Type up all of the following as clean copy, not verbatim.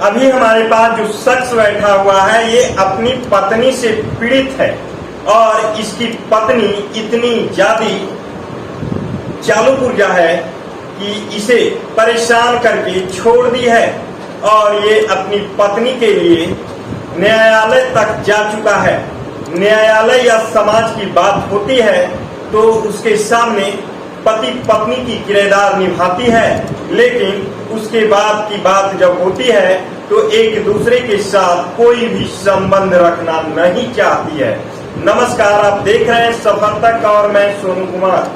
अभी हमारे पास जो शख्स बैठा हुआ है ये अपनी पत्नी से पीड़ित है और इसकी पत्नी इतनी ज्यादा चालू पुर्जा है कि इसे परेशान करके छोड़ दी है और ये अपनी पत्नी के लिए न्यायालय तक जा चुका है। न्यायालय या समाज की बात होती है तो उसके सामने पति पत्नी की किरदार निभाती है, लेकिन उसके बाद की बात जब होती है तो एक दूसरे के साथ कोई भी संबंध रखना नहीं चाहती है। नमस्कार, आप देख रहे हैं सफर तक और मैं सोनू कुमार।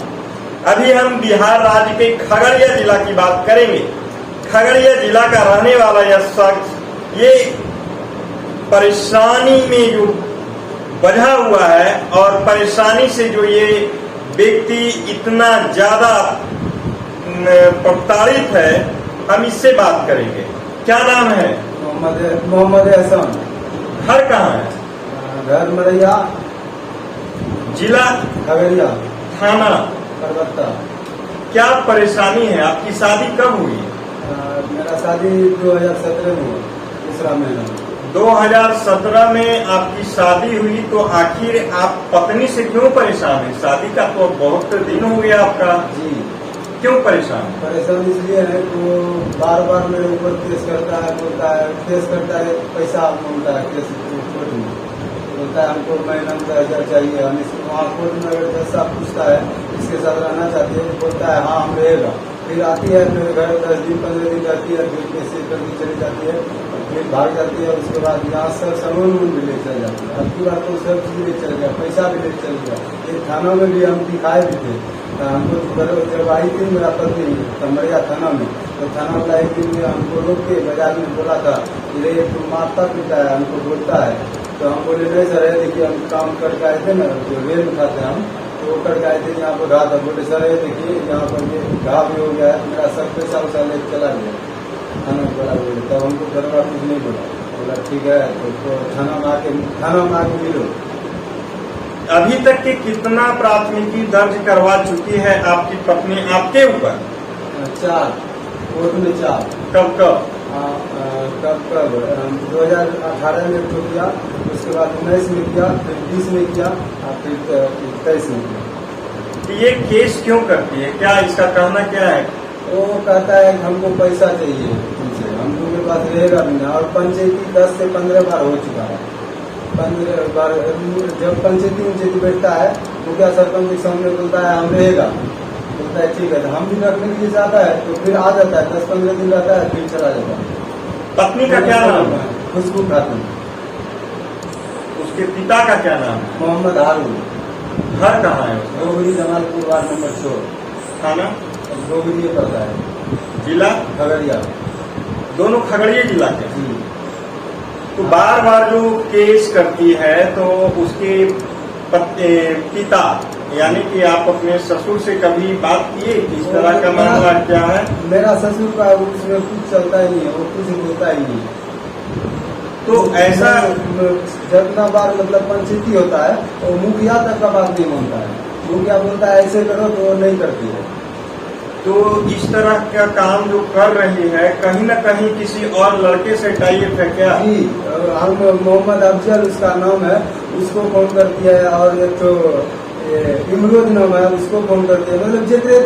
अभी हम बिहार राज्य के खगड़िया जिला की बात करेंगे। खगड़िया जिला का रहने वाला यह शख्स ये परेशानी में जो बंधा हुआ है और परेशानी से जो ये व्यक्ति इतना ज्यादा प्रताड़ित है, हम इससे बात करेंगे। क्या नाम है? मोहम्मद हसन। घर कहाँ है? घर मरैया, जिला खगड़िया, थाना परबत्ता। क्या परेशानी है? आपकी शादी कब हुई? मेरा शादी 2017 में हुआ, दूसरा महीना। 2017 में आपकी शादी हुई, तो आखिर आप पत्नी से क्यों परेशान है? शादी का तो बहुत दिन हो गया आपका। जी, क्यों परेशान? परेशान इसलिए है कि वो बार बार मेरे ऊपर केस करता है, बोलता है केस करता है, पैसा मांगता है केस कोर्ट में, बोलता है हमको महीना में 10,000 चाहिए। हम इसको वहाँ कोर्ट में अगर जैसा पूछता है इसके साथ रहना चाहते हैं, बोलता है हाँ हम रहेगा। फिर आती है मेरे घर 10 दिन 15 दिन रहती है, फिर पैसे करके चली जाती है, फिर भाग जाती है। उसके बाद यहाँ सब सामान भी ले चल जाती है। अब की बात तो सब चीज ले चल गया, पैसा भी ले चल गया। ये थाना में भी हम दिखाए भी थे। हमको जब आई थी मेरा पत्नी कमरिया थाना में, तो थाना वाला एक दिन हमको रोक के बाजार में बोला था कि ये तुम मारता पीटा है, हमको बोलता है। तो हम बोले नहीं सर, देखिए हम काम करके आए थे ना, जो रेल उठाते हैं हम, तो वो करके आए थे यहाँ पर घाव था। बोले सर ये देखिए यहाँ पर ये घाव भी हो गया है, मेरा सब पैसा उसा ले चला गया थाना बोला। बोले तब हमको दरबार कुछ नहीं बोला ठीक है तो थाना में आके मिलो। अभी तक के कितना प्राथमिकी दर्ज करवा चुकी है आपकी पत्नी आपके ऊपर? 4 कोर्ट में 4। कब? 2018 में तो किया, उसके बाद 19 में किया, फिर 20 में किया और फिर 23 में किया। ये केस क्यों करती है? क्या इसका कहना क्या है? वो कहता है कि हमको पैसा चाहिए तुमसे, हम लोग के पास रहेगा भी नहीं। और पंचायती 10 से 15 बार हो चुका है। 15 बार जब पंचायती बैठता है, मुखिया सरपंच के सामने बोलता है हम रहेगा, बोलता है ठीक है, तो हम भी रखने के लिए जाता है तो फिर आ जाता है, 10-15 दिन रहता है, फिर चला जाता है। पत्नी का क्या नाम है? खुशबू खातून। उसके पिता का क्या नाम है? मोहम्मद हारून। घर कहाँ है उसका? Dogri Jamalpur ward number 6। थाना डोगरी पड़ता है, जिला खगड़िया। दोनों खगड़िया जिला के। जी। तो बार बार जो केस करती है तो उसके पिता यानी कि आप अपने ससुर से कभी बात किए? इस तरह का मामला क्या है? मेरा ससुर का उसमें कुछ चलता ही नहीं है, वो कुछ बोलता ही नहीं। तो ऐसा जितना बार मतलब पंचायती होता है तो मुखिया तक का बात नहीं मानता है। मुखिया बोलता है ऐसे करो तो वो नहीं करती है। तो इस तरह का काम जो कर रही है, कहीं न कहीं किसी और लड़के से टाइप है क्या? जी, हम मोहम्मद अफजल उसका नाम है, उसको फोन करती है। और एक तो इमरोज नाम है, उसको फोन करती है। मतलब जितने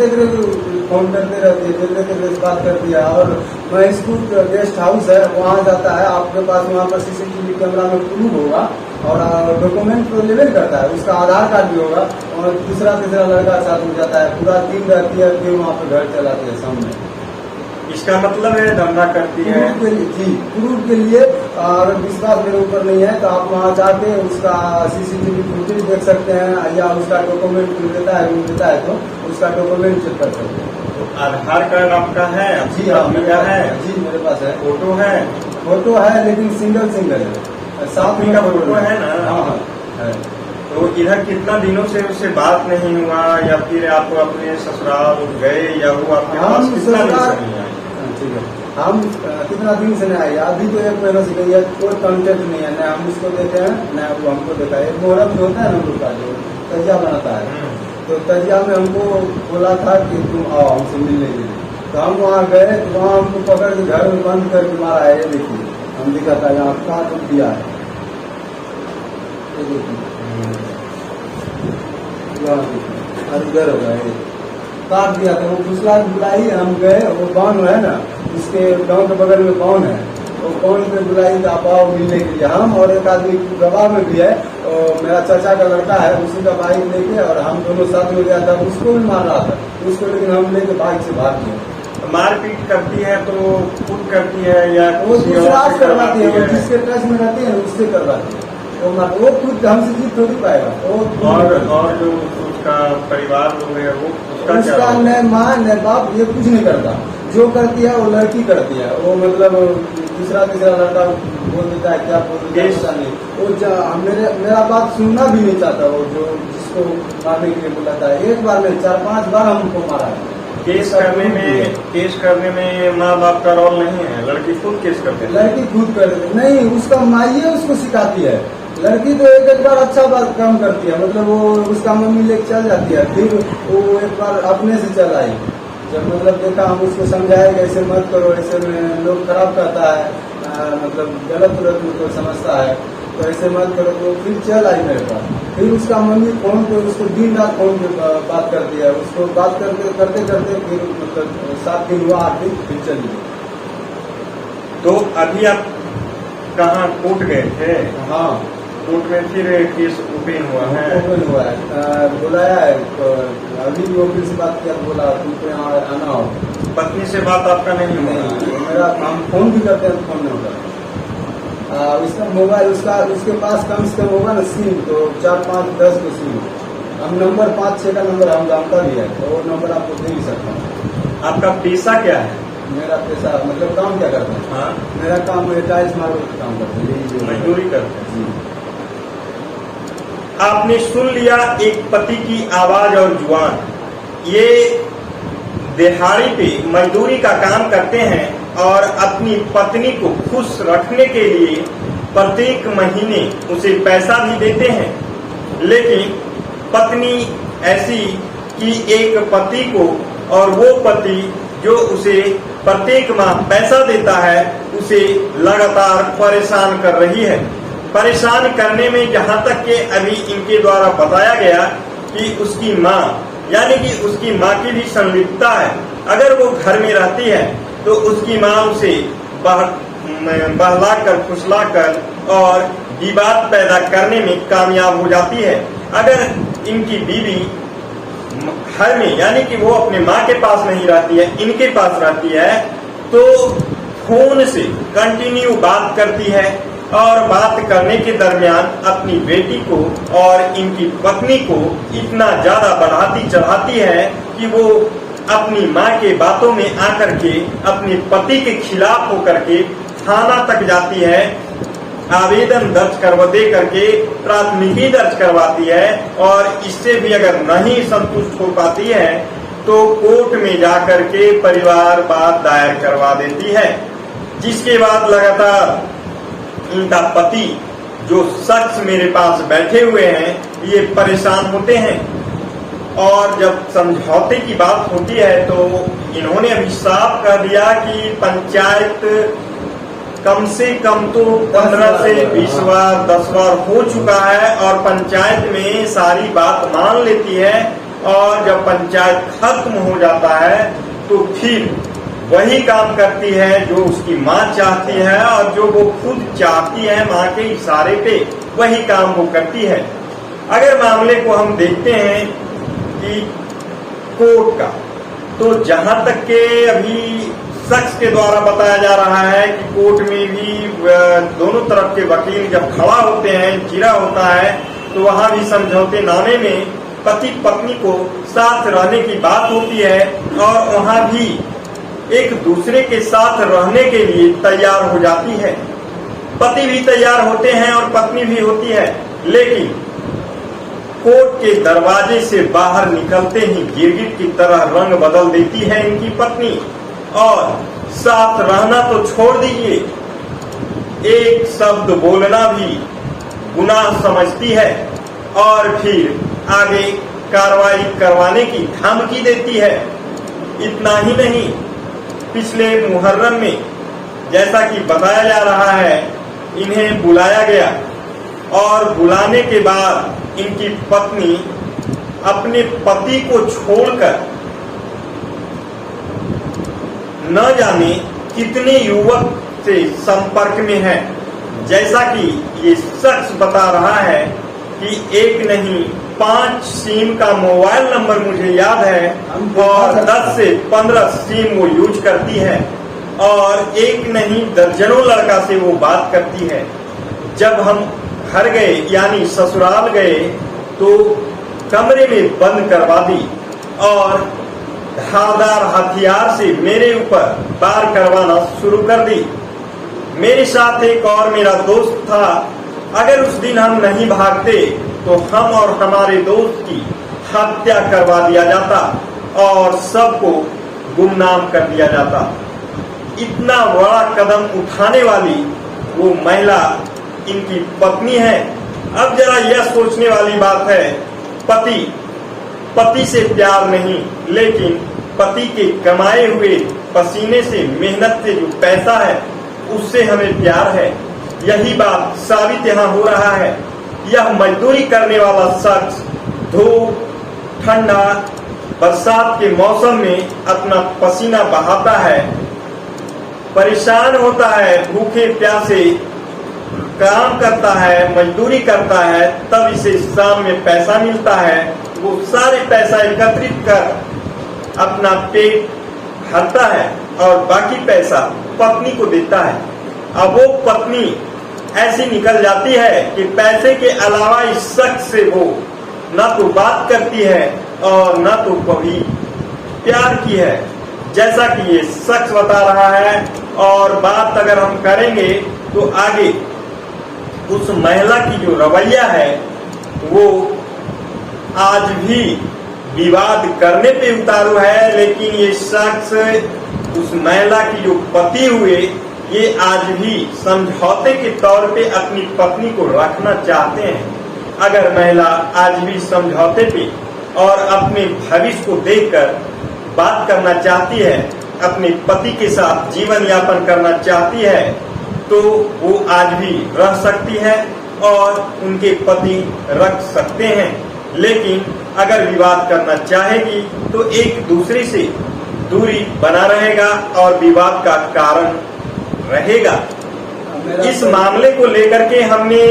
फोन करते रहती है, जितने बात करती है। और मैं स्कूल गेस्ट हाउस है वहाँ जाता है, आपके पास वहाँ पर CCTV कैमरा में प्रूफ होगा और डॉक्यूमेंट तो लेवे करता है, उसका आधार कार्ड भी होगा। और तीसरा लड़का साथ में जाता है, पूरा दिन रहती है, फिर वहाँ पर घर चलाती है सामने। इसका मतलब है धंधा करती है जी, प्रूफ के लिए। और विश्वास मेरे ऊपर नहीं है तो आप वहाँ जाके उसका CCTV फुटेज देख सकते हैं, या उसका डॉक्यूमेंट देता है तो उसका डॉक्यूमेंट चेक कर सकते हैं। तो आधार कार्ड आपका है? जी हाँ, मेरा है। जी मेरे पास है। फोटो है? फोटो है लेकिन सिंगल है, साथ में का फोटो है ना? हाँ है। तो इधर कितना दिनों से उससे बात नहीं हुआ, या फिर आप अपने ससुराल गए, या वो आपके पास कितना दिन से नहीं आई? ठीक है, हम कितना दिन से नहीं आए, अभी तो 1 महीना से गई है, कोई कॉन्टेक्ट नहीं है, न हम उसको देते हैं न वो हमको देता है। मुहर्रम जो होता है ना, हम लोग का जो तजिया बनाता है, तो तजिया में हमको बोला था कि तुम आओ हमसे मिलने के लिए। तो हम वहाँ गए तो वहाँ हमको पकड़ के घर में बंद करके मारा है। ये देखिए, हम दिखा था यहाँ काट दिया है। ये देखिए, यहाँ देखिए, और इधर होगा ये काट दिया था। वो दूसरा बुलाई, हम गए, वो बावन है ना, इसके गांव के बगल में बावन है, वो बावन पे बुलाई आप आओ मिलने के लिए। हम और एक आदमी गवाह में भी है, और मेरा चाचा का लड़का है, उसी का बाइक लेके, और हम दोनों साथ में गया था। उसको भी मार रहा था उसको, लेकिन हम लेके बाइक से भाग गए। मारपीट करती है तो खुद करती है या वो किसी दूसरा और से करवाती है, वो है? जिसके टच में रहती है उससे करवाती है। वो खुद हमसे जीत थोड़ी पाएगा। और जो उसका परिवार लोग है वो उसका क्या उसका होगा? न माँ न बाप ये कुछ नहीं करता। जो करती है वो लड़की करती है। वो मतलब तीसरा लड़का बोल देता है, क्या बोल देता है पता नहीं। वो मेरा बात सुनना भी नहीं चाहता। वो जो जिसको मारने के लिए बुलाता है, एक बार नहीं 4-5 बार हमको मारा है। केस करने में माँ बाप का रोल नहीं है, लड़की खुद केस करते हैं। लड़की खुद कर नहीं, उसका माइए उसको सिखाती है। लड़की तो एक बार अच्छा बात काम करती है, मतलब वो उसका मम्मी लेके चल जाती है, फिर वो एक बार अपने से चल आई। जब मतलब देखा, हम उसको समझाए कि ऐसे मत करो, ऐसे में लोग खराब करता है, मतलब गलत मतलब समझता है, तो ऐसे मत करो, तो फिर चल आई मेरे पास। फिर उसका मम्मी फोन पे उसको दिन रात फोन पे बात करती है, उसको बात करते करते फिर मतलब 7 दिन हुआ, 8 दिन फिर चली गई। तो अभी आप कहाँ कोर्ट गए थे? हाँ, कोर्ट में फिर केस ओपन हुआ है। ओपन हुआ है, बुलाया है। तो अभी भी वकील से बात किया, बोला तुमको यहाँ आना हो। पत्नी से बात आपका नहीं हुआ? नहीं, मेरा हम फोन भी करते हैं, फोन नहीं होता। उसका मोबाइल उसके पास कम से कम होगा ना सिम, तो 4-5-10 को सिम। हम नंबर 5-6 का नंबर हम जानता भी है, तो वो नंबर आपको दे भी सकता हूँ। आपका पेशा क्या है? मेरा पैसा मतलब काम क्या करते हैं? हाँ, मेरा काम टाइल्स मार्बल का काम करते हैं, मजदूरी करते हैं। जी। आपने सुन लिया एक पति की आवाज और जुबान। ये दिहाड़ी पे मजदूरी का काम करते हैं और अपनी पत्नी को खुश रखने के लिए प्रत्येक महीने उसे पैसा भी देते हैं। लेकिन पत्नी ऐसी कि एक पति को, और वो पति जो उसे प्रत्येक माह पैसा देता है, उसे लगातार परेशान कर रही है। परेशान करने में जहां तक के अभी इनके द्वारा बताया गया कि उसकी माँ, यानी कि उसकी माँ की भी संलिप्तता है। अगर वो घर में रहती है तो उसकी माँ उसे बहलाकर, फुसलाकर और विवाद पैदा करने में कामयाब हो जाती है। अगर इनकी बीवी घर में, यानी कि वो अपने माँ के पास नहीं रहती है, इनके पास रहती है, तो फोन से कंटिन्यू बात करती है और बात करने के दरमियान अपनी बेटी को और इनकी पत्नी को इतना ज्यादा बढ़ाती चढ़ाती है कि वो अपनी माँ के बातों में आकर के अपने पति के खिलाफ होकर के थाना तक जाती है, आवेदन दर्ज दे करके प्राथमिकी दर्ज करवाती है, और इससे भी अगर नहीं संतुष्ट हो पाती है तो कोर्ट में जाकर के परिवारवाद दायर करवा देती है। जिसके बाद लगातार इनका पति, जो शख्स मेरे पास बैठे हुए हैं, ये परेशान होते हैं, और जब समझौते की बात होती है तो इन्होंने अभी साफ कह दिया कि पंचायत कम से कम तो 15 से 20 बार 10 बार हो चुका है, और पंचायत में सारी बात मान लेती है, और जब पंचायत खत्म हो जाता है तो फिर वही काम करती है जो उसकी माँ चाहती है, और जो वो खुद चाहती है माँ के इशारे पे वही काम वो करती है। अगर मामले को हम देखते हैं कि कोर्ट का, तो जहां तक के अभी शख्स के द्वारा बताया जा रहा है कि कोर्ट में भी दोनों तरफ के वकील जब खड़ा होते हैं, जिरा होता है, तो वहां भी समझौते नामे में पति पत्नी को साथ रहने की बात होती है, और वहां भी एक दूसरे के साथ रहने के लिए तैयार हो जाती है। पति भी तैयार होते हैं और पत्नी भी होती है, लेकिन कोर्ट के दरवाजे से बाहर निकलते ही गिरगिट की तरह रंग बदल देती है इनकी पत्नी, और साथ रहना तो छोड़ दीजिए, एक शब्द बोलना भी गुनाह समझती है, और फिर आगे कार्रवाई करवाने की धमकी देती है। इतना ही नहीं, पिछले मुहर्रम में जैसा कि बताया जा रहा है, इन्हें बुलाया गया और बुलाने के बाद इनकी पत्नी अपने पति को छोड़कर न जाने कितने युवक से संपर्क में है। जैसा कि ये शख्स बता रहा है कि एक नहीं 5 सिम का मोबाइल नंबर मुझे याद है और 10 से 15 सिम वो यूज करती है और एक नहीं दर्जनों लड़का से वो बात करती है। जब हम घर गए यानी ससुराल गए तो कमरे में बंद करवा दी और धारदार हथियार से मेरे ऊपर वार करवाना शुरू कर दी। मेरे साथ एक और मेरा दोस्त था। अगर उस दिन हम नहीं भागते तो हम और हमारे दोस्त की हत्या करवा दिया जाता और सबको गुमनाम कर दिया जाता। इतना बड़ा कदम उठाने वाली वो महिला इनकी पत्नी है। अब जरा यह सोचने वाली बात है, पति से प्यार नहीं, लेकिन पति के कमाए हुए पसीने से, मेहनत से जो पैसा है उससे हमें प्यार है। यही बात साबित यहाँ हो रहा है। यह मजदूरी करने वाला शख्स धूप, ठंडा, बरसात के मौसम में अपना पसीना बहाता है, परेशान होता है, भूखे प्यासे काम करता है, मजदूरी करता है, तब इसे शाम में पैसा मिलता है। वो सारे पैसा एकत्रित कर अपना पेट भरता है और बाकी पैसा पत्नी को देता है। अब वो पत्नी ऐसी निकल जाती है कि पैसे के अलावा इस शख्स से वो ना तो बात करती है और ना तो कभी प्यार की है, जैसा कि ये शख्स बता रहा है। और बात अगर हम करेंगे तो आगे उस महिला की जो रवैया है वो आज भी विवाद करने पे उतारू है, लेकिन ये शख्स उस महिला की जो पति हुए ये आज भी समझौते के तौर पे अपनी पत्नी को रखना चाहते हैं। अगर महिला आज भी समझौते पे और अपने भविष्य को देखकर बात करना चाहती है, अपने पति के साथ जीवन यापन करना चाहती है, तो वो आज भी रह सकती है और उनके पति रख सकते हैं। लेकिन अगर विवाद करना चाहेगी तो एक दूसरे से दूरी बना रहेगा और विवाद का कारण रहेगा। इस मामले को लेकर के हमने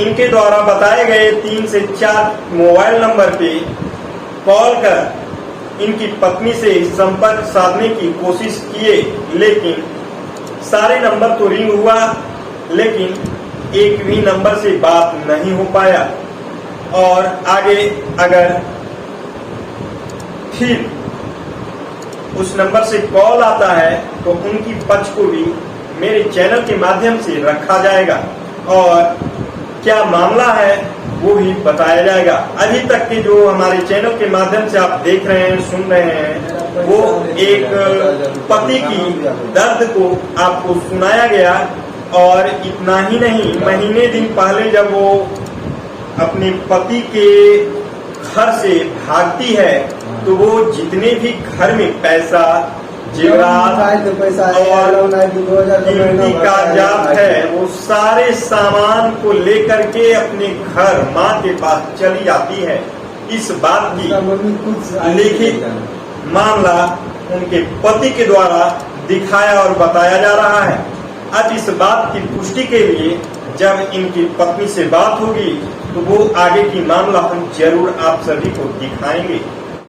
इनके द्वारा बताए गए 3 से 4 मोबाइल नंबर पे कॉल कर इनकी पत्नी से संपर्क साधने की कोशिश किए, लेकिन सारे नंबर तो रिंग हुआ, लेकिन एक भी नंबर से बात नहीं हो पाया। और आगे अगर फिर उस नंबर से कॉल आता है तो उनकी पक्ष को भी मेरे चैनल के माध्यम से रखा जाएगा और क्या मामला है वो भी बताया जाएगा। अभी तक के जो हमारे चैनल के माध्यम से आप देख रहे हैं, सुन रहे हैं, वो एक पति की दर्द को आपको सुनाया गया। और इतना ही नहीं, महीने दिन पहले जब वो अपने पति के घर से भागती है तो वो जितने भी घर में पैसा, जेवरात और कीमती कागजात है वो सारे सामान को लेकर के अपने घर माँ के पास चली जाती है। इस बात की लिखित मामला उनके पति के द्वारा दिखाया और बताया जा रहा है। अब इस बात की पुष्टि के लिए जब इनकी पत्नी से बात होगी तो वो आगे की मामला हम जरूर आप सभी को दिखाएंगे।